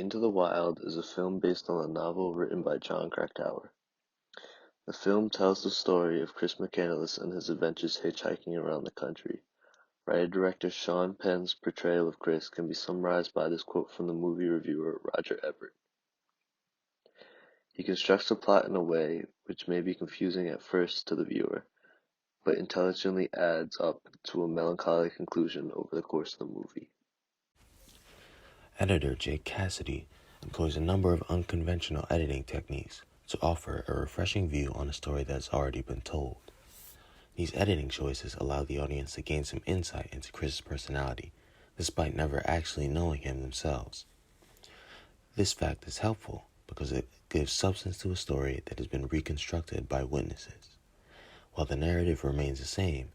Into the Wild is a film based on a novel written by Jon Krakauer. The film tells the story of Chris McCandless and his adventures hitchhiking around the country. Writer-director Sean Penn's portrayal of Chris can be summarized by this quote from the movie reviewer Roger Ebert. He constructs the plot in a way which may be confusing at first to the viewer, but intelligently adds up to a melancholy conclusion over the course of the movie. Editor Jake Cassidy employs a number of unconventional editing techniques to offer a refreshing view on a story that has already been told. These editing choices allow the audience to gain some insight into Chris's personality, despite never actually knowing him themselves. This fact is helpful because it gives substance to a story that has been reconstructed by witnesses. While the narrative remains the same,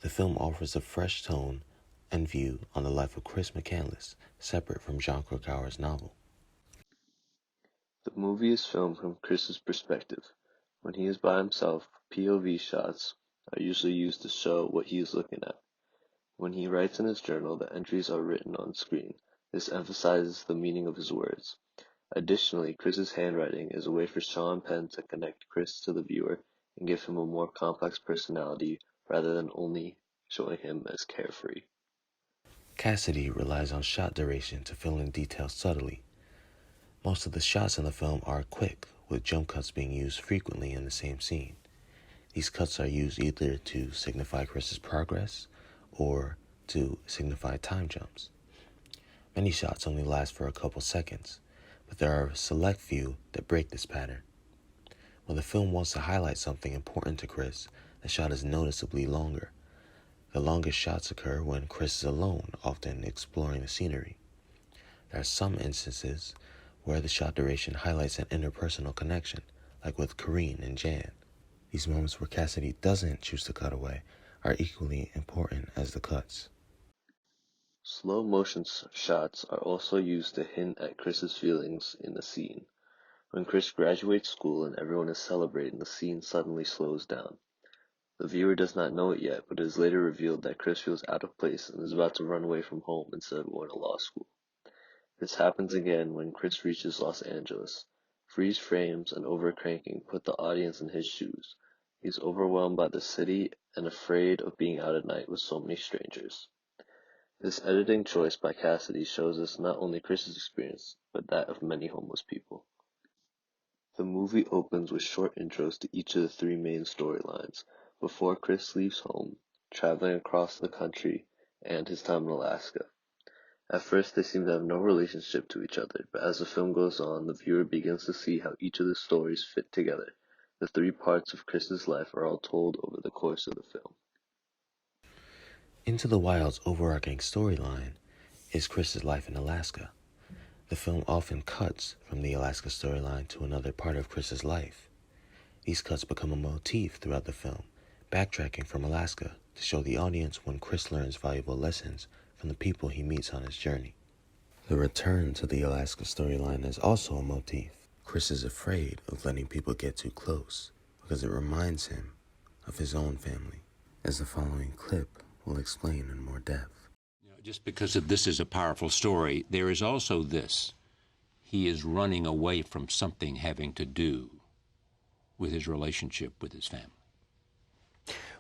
the film offers a fresh tone and view on the life of Chris McCandless, separate from Jon Krakauer's novel. The movie is filmed from Chris's perspective. When he is by himself, POV shots are usually used to show what he is looking at. When he writes in his journal, the entries are written on screen. This emphasizes the meaning of his words. Additionally, Chris's handwriting is a way for Sean Penn to connect Chris to the viewer and give him a more complex personality rather than only showing him as carefree. Cassidy relies on shot duration to fill in details subtly. Most of the shots in the film are quick, with jump cuts being used frequently in the same scene. These cuts are used either to signify Chris's progress or to signify time jumps. Many shots only last for a couple seconds, but there are a select few that break this pattern. When the film wants to highlight something important to Chris, the shot is noticeably longer. The longest shots occur when Chris is alone, often exploring the scenery. There are some instances where the shot duration highlights an interpersonal connection, like with Corinne and Jan. These moments where Cassidy doesn't choose to cut away are equally important as the cuts. Slow motion shots are also used to hint at Chris's feelings in the scene. When Chris graduates school and everyone is celebrating, the scene suddenly slows down. The viewer does not know it yet, but it is later revealed that Chris feels out of place and is about to run away from home instead of going to law school. This happens again when Chris reaches Los Angeles. Freeze frames and overcranking put the audience in his shoes. He's overwhelmed by the city and afraid of being out at night with so many strangers. This editing choice by Cassidy shows us not only Chris's experience, but that of many homeless people. The movie opens with short intros to each of the three main storylines, before Chris leaves home, traveling across the country, and his time in Alaska. At first they seem to have no relationship to each other, but as the film goes on, the viewer begins to see how each of the stories fit together. The three parts of Chris's life are all told over the course of the film. Into the Wild's overarching storyline is Chris's life in Alaska. The film often cuts from the Alaska storyline to another part of Chris's life. These cuts become a motif throughout the film, backtracking from Alaska to show the audience when Chris learns valuable lessons from the people he meets on his journey. The return to the Alaska storyline is also a motif. Chris is afraid of letting people get too close because it reminds him of his own family, as the following clip will explain in more depth. Just because this is a powerful story, there is also this. He is running away from something having to do with his relationship with his family.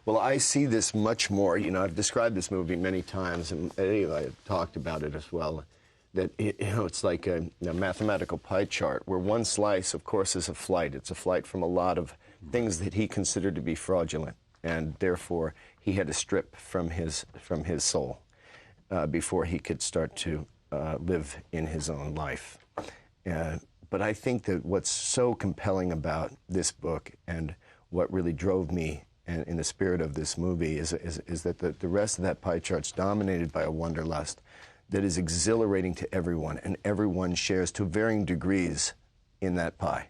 Well, I see this much more. I've described this movie many times, and Eddie I have talked about it as well, that it's like a mathematical pie chart, where one slice, of course, is a flight. It's a flight from a lot of things that he considered to be fraudulent, and therefore he had to strip from his soul before he could start to live in his own life. But I think that what's so compelling about this book and what really drove me in the spirit of this movie is that the rest of that pie chart's dominated by a wanderlust that is exhilarating to everyone, and everyone shares to varying degrees in that pie.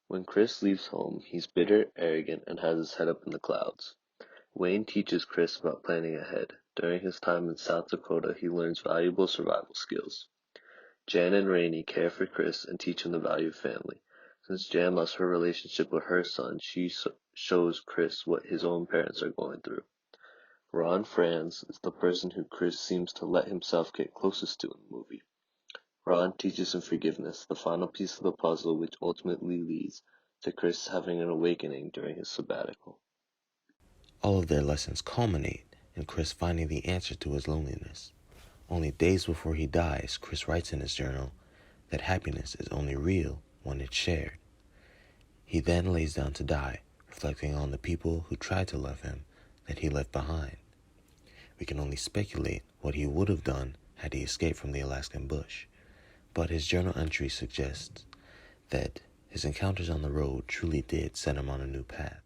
When Chris leaves home, he's bitter, arrogant, and has his head up in the clouds. Wayne teaches Chris about planning ahead. During his time in South Dakota, he learns valuable survival skills. Jan and Rainey care for Chris and teach him the value of family. Since Jan lost her relationship with her son, she shows Chris what his own parents are going through. Ron Franz is the person who Chris seems to let himself get closest to in the movie. Ron teaches him forgiveness, the final piece of the puzzle which ultimately leads to Chris having an awakening during his sabbatical. All of their lessons culminate in Chris finding the answer to his loneliness. Only days before he dies, Chris writes in his journal that happiness is only real when it's shared. He then lays down to die, reflecting on the people who tried to love him that he left behind. We can only speculate what he would have done had he escaped from the Alaskan bush, but his journal entry suggests that his encounters on the road truly did set him on a new path.